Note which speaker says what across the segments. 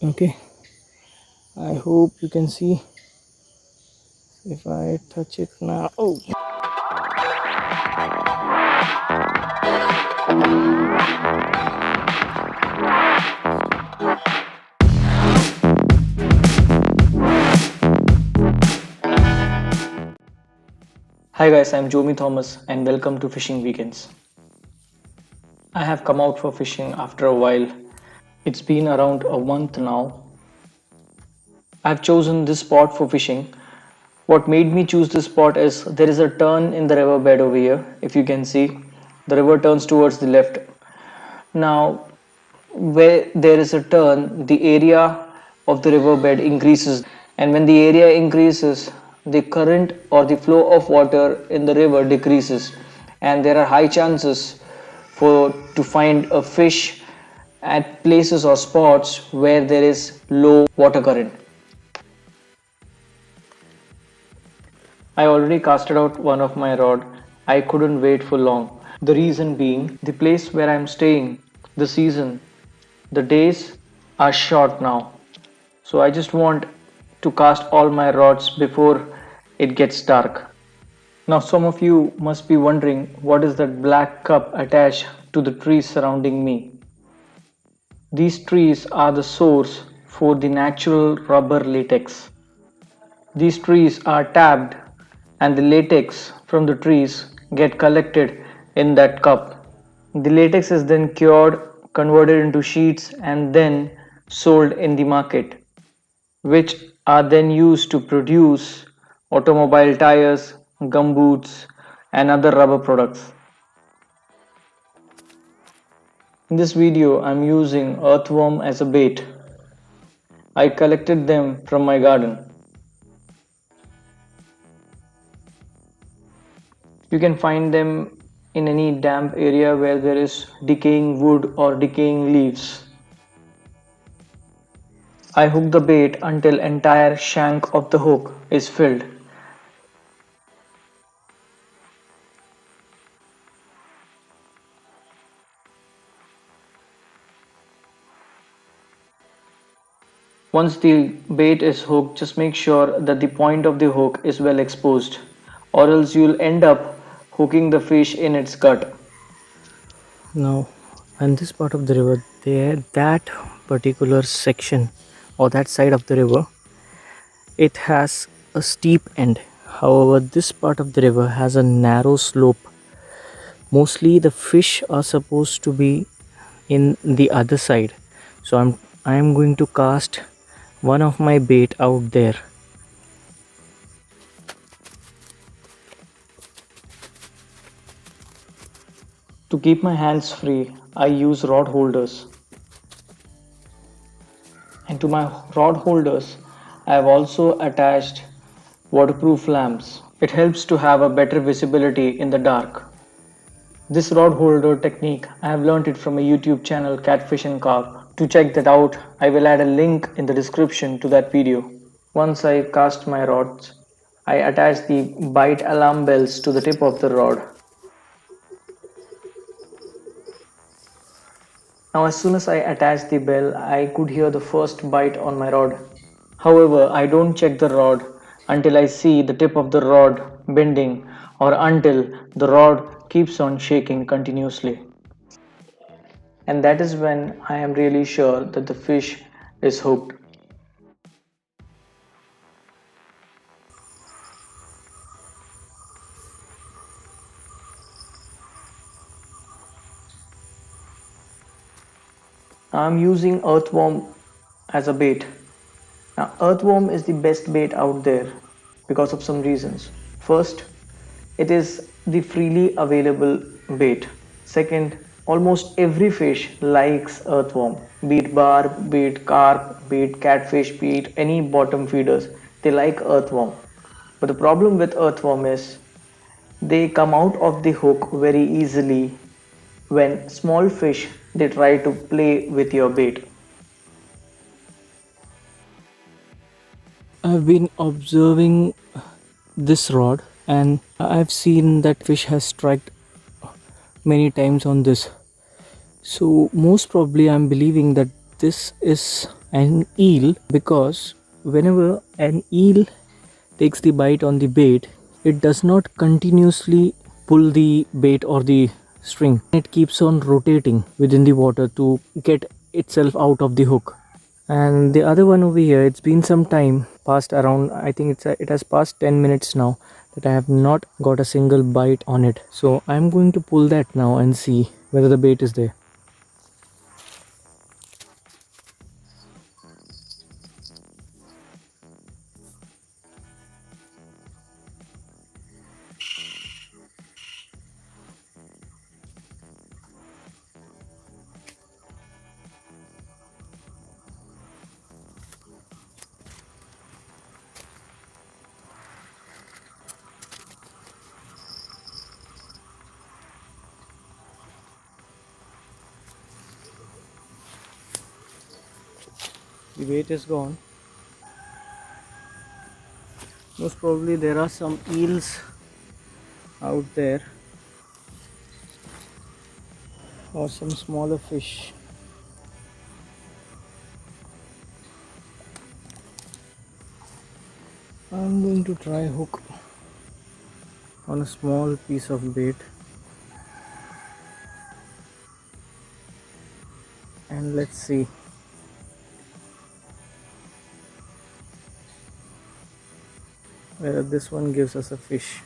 Speaker 1: Okay, I hope you can see if I touch it now. Oh, hi guys, I'm Jomi Thomas and welcome to Fishing Weekends. I have come out for fishing after a while. It's been around a month now. I've chosen this spot for fishing. What made me choose this spot is there is a turn in the river bed over here. If you can see, the river turns towards the left. Now, where there is a turn, the area of the river bed increases, and when the area increases, the current or the flow of water in the river decreases, and there are high chances for to find a fish at places or spots where there is low water current. I already casted out one of my rod. I couldn't wait for long. The reason being the place where I'm staying, the season, the days are short now. So I just want to cast all my rods before it gets dark. Now some of you must be wondering what is that black cup attached to the trees surrounding me. These trees are the source for the natural rubber latex. These trees are tapped and the latex from the trees get collected in that cup. The latex is then cured, converted into sheets and then sold in the market, which are then used to produce automobile tires, gumboots, and other rubber products. In this video, I'm using earthworm as a bait. I collected them from my garden. You can find them in any damp area where there is decaying wood or decaying leaves. I hook the bait until entire shank of the hook is filled. Once the bait is hooked, just make sure that the point of the hook is well exposed, or else you'll end up hooking the fish in its gut. Now, on this part of the river, that particular section or that side of the river, it has a steep end. However, this part of the river has a narrow slope. Mostly the fish are supposed to be in the other side. So I am going to cast one of my bait out there. To keep my hands free, I use rod holders. And to my rod holders, I have also attached waterproof lamps. It helps to have a better visibility in the dark. This rod holder technique, I have learned it from a YouTube channel, Catfish and Carp. To check that out, I will add a link in the description to that video. Once I cast my rods, I attach the bite alarm bells to the tip of the rod. Now as soon as I attached the bell, I could hear the first bite on my rod. However, I don't check the rod until I see the tip of the rod bending or until the rod keeps on shaking continuously. And that is when I am really sure that the fish is hooked. I am using earthworm as a bait. Now, earthworm is the best bait out there because of some reasons. First, it is the freely available bait. Second, almost every fish likes earthworm, be it barb, be it carp, be it catfish, be it any bottom feeders, they like earthworm. But the problem with earthworm is they come out of the hook very easily when small fish they try to play with your bait. I've been observing this rod and I've seen that fish has struck many times on this. So most probably I'm believing that this is
Speaker 2: an eel because whenever an eel takes the bite on the bait, it does not continuously pull the bait or the string. It keeps on rotating within the water to get itself out of the hook. And the other one over here, it's been some time past around, I think it has passed 10 minutes now that I have not got a single bite on it. So I'm going to pull that now and see whether the bait is there. The bait is gone. Most probably there are some eels out there or some smaller fish. I'm going to try hook on a small piece of bait and let's see whether this one gives us a fish.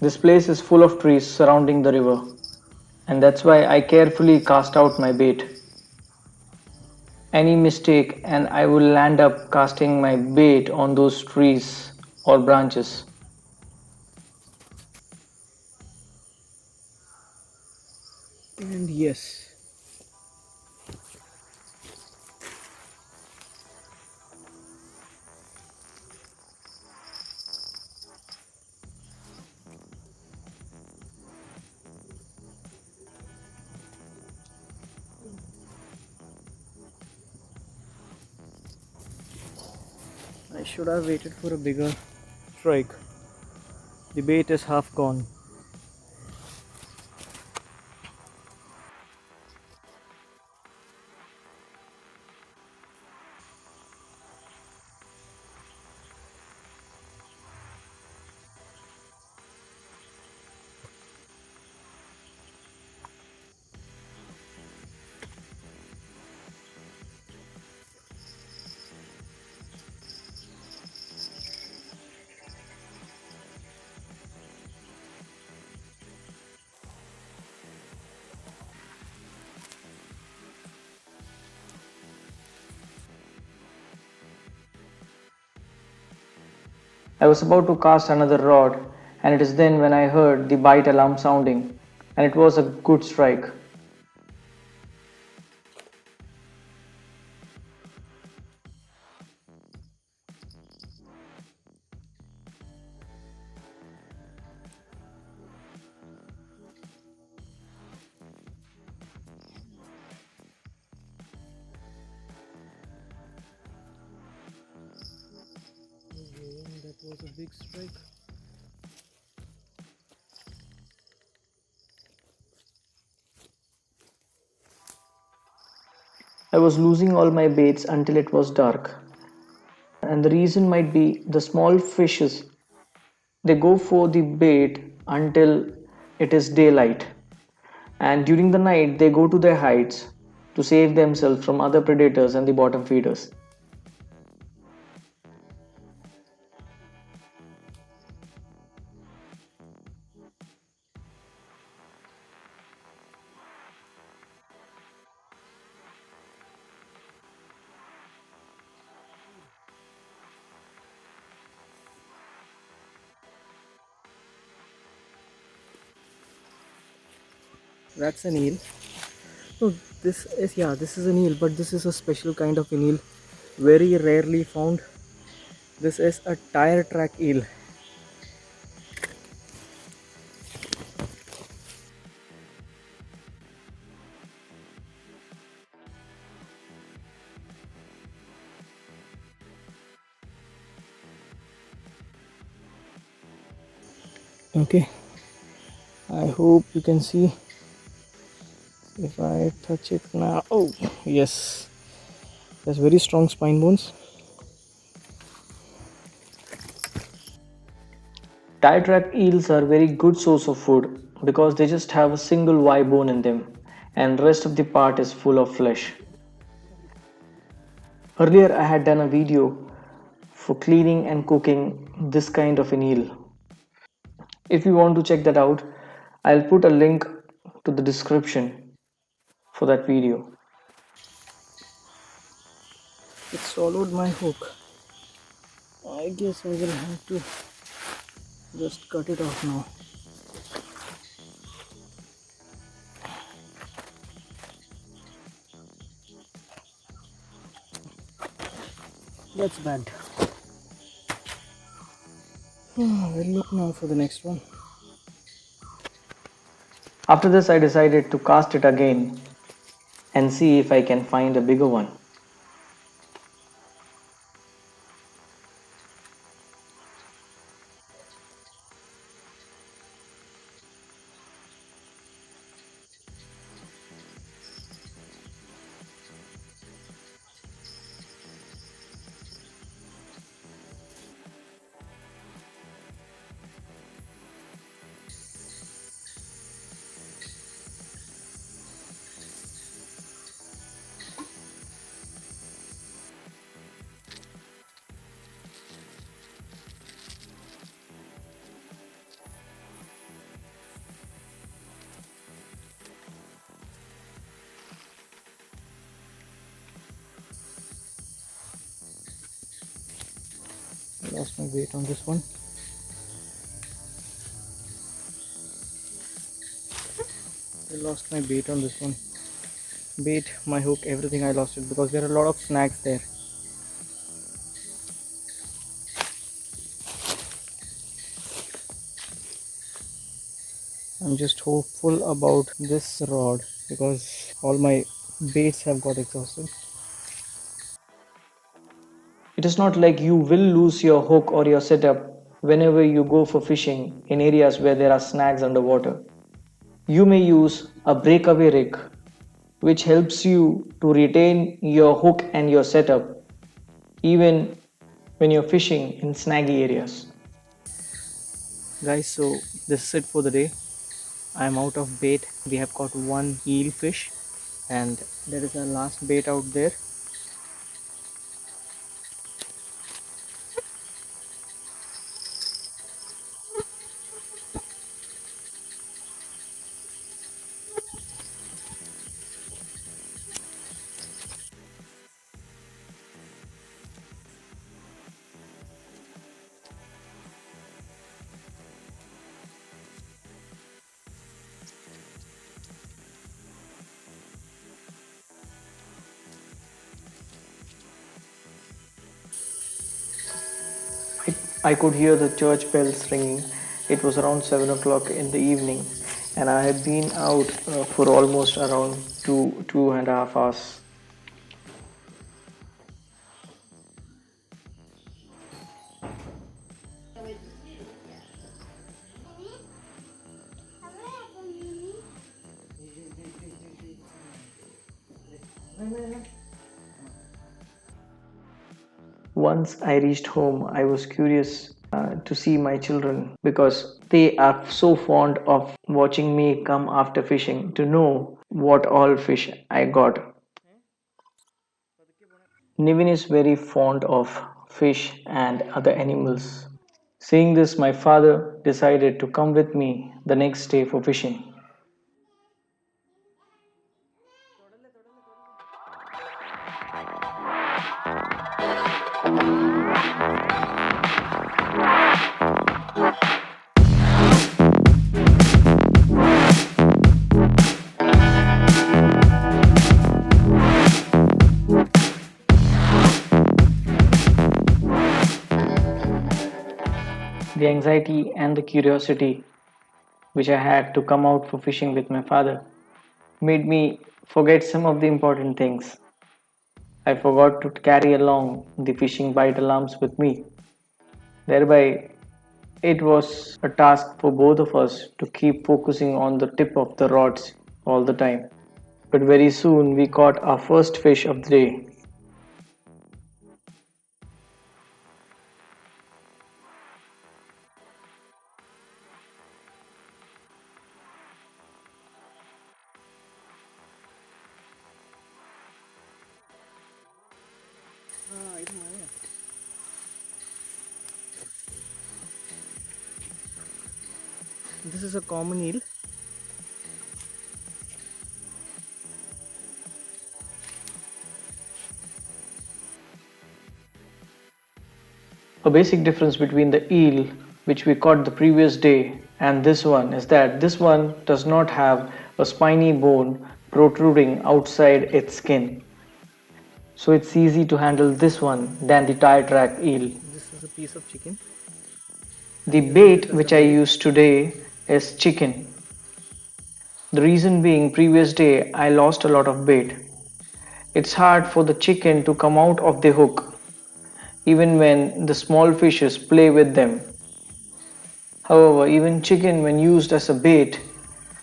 Speaker 1: This place is full of trees surrounding the river, and that's why I carefully cast out my bait. Any mistake, and I will land up casting my bait on those trees or branches.
Speaker 2: And yes, I should have waited for a bigger strike. The bait is half gone.
Speaker 1: I was about to cast another rod, and it is then when I heard the bite alarm sounding, and it was a good strike.
Speaker 2: That was a big strike.
Speaker 1: I was losing all my baits until it was dark, and the reason might be the small fishes. They go for the bait until it is daylight, and during the night they go to their hides to save themselves from other predators and the bottom feeders.
Speaker 2: That's an eel. No, this is an eel, but this is a special kind of an eel, very rarely found. This is a tire track eel. Okay, I hope you can see if I touch it now. Oh, yes, there's very strong spine bones.
Speaker 1: Tide track eels are very good source of food because they just have a single Y bone in them and rest of the part is full of flesh. Earlier I had done a video for cleaning and cooking this kind of an eel. If you want to check that out, I'll put a link to the description for that video.
Speaker 2: It swallowed my hook. I guess I will have to just cut it off now. That's bad. We'll look now for the next one.
Speaker 1: After this I decided to cast it again and see if I can find a bigger one.
Speaker 2: I lost my bait on this one. I lost my bait on this one. Bait, my hook, everything I lost it because there are a lot of snags there. I'm just hopeful about this rod because all my baits have got exhausted.
Speaker 1: It is not like you will lose your hook or your setup whenever you go for fishing in areas where there are snags underwater. You may use a breakaway rig which helps you to retain your hook and your setup even when you're fishing in snaggy areas.
Speaker 2: Guys, so this is it for the day. I'm out of bait. We have caught one eel fish and that is our last bait out there.
Speaker 1: I could hear the church bells ringing. It was around 7 o'clock in the evening, and I had been out for almost around 2.5 hours. Once I reached home, I was curious to see my children because they are so fond of watching me come after fishing to know what all fish I got. Nivin is very fond of fish and other animals. Seeing this, my father decided to come with me the next day for fishing. The anxiety and the curiosity which I had to come out for fishing with my father made me forget some of the important things. I forgot to carry along the fishing bite alarms with me. Thereby, It was a task for both of us to keep focusing on the tip of the rods all the time. But very soon we caught our first fish of the day.
Speaker 2: This is a common eel.
Speaker 1: A basic difference between the eel which we caught the previous day and this one is that this one does not have a spiny bone protruding outside its skin. So it's easy to handle this one than the tire track eel.
Speaker 2: This is a piece of chicken.
Speaker 1: The
Speaker 2: I'm using this
Speaker 1: bait
Speaker 2: as the
Speaker 1: which I
Speaker 2: bait.
Speaker 1: used today is chicken. The reason being previous day I lost a lot of bait. It's hard for the chicken to come out of the hook even when the small fishes play with them. However, even chicken when used as a bait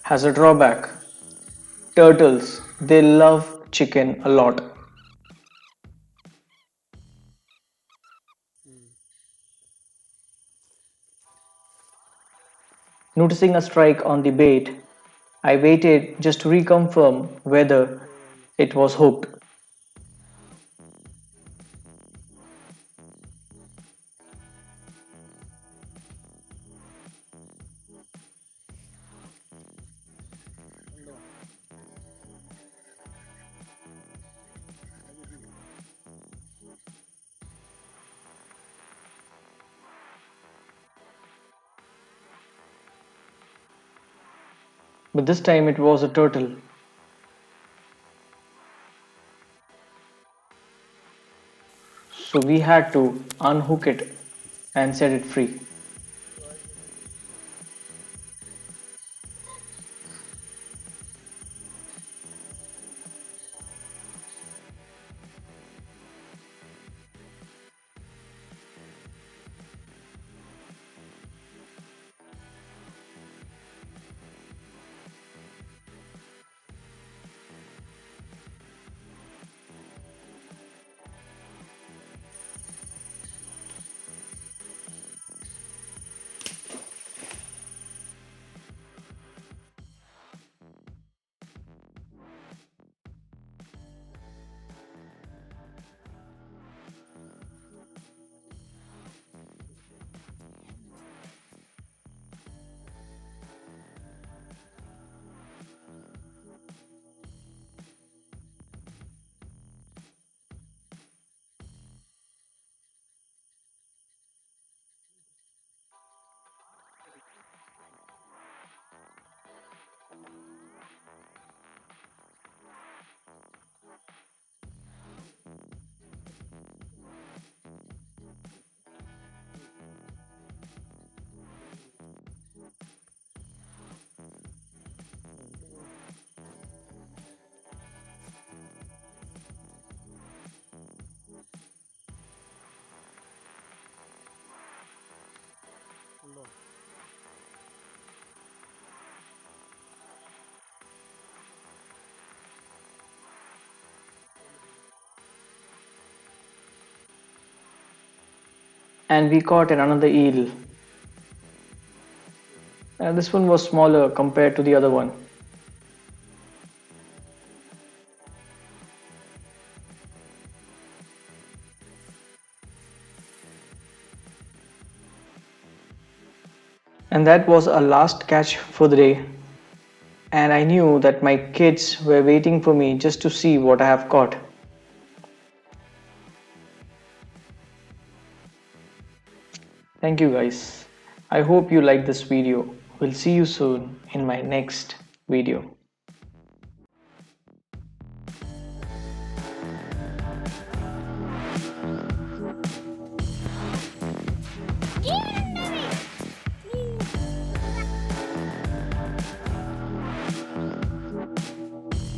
Speaker 1: has a drawback. Turtles, they love chicken a lot. Noticing a strike on the bait, I waited just to reconfirm whether it was hooked. But this time it was a turtle. So we had to unhook it and set it free. And we caught another eel. This one was smaller compared to the other one. And that was our last catch for the day. And I knew that my kids were waiting for me just to see what I have caught. Thank you guys. I hope you like this video. We'll see you soon in my next video.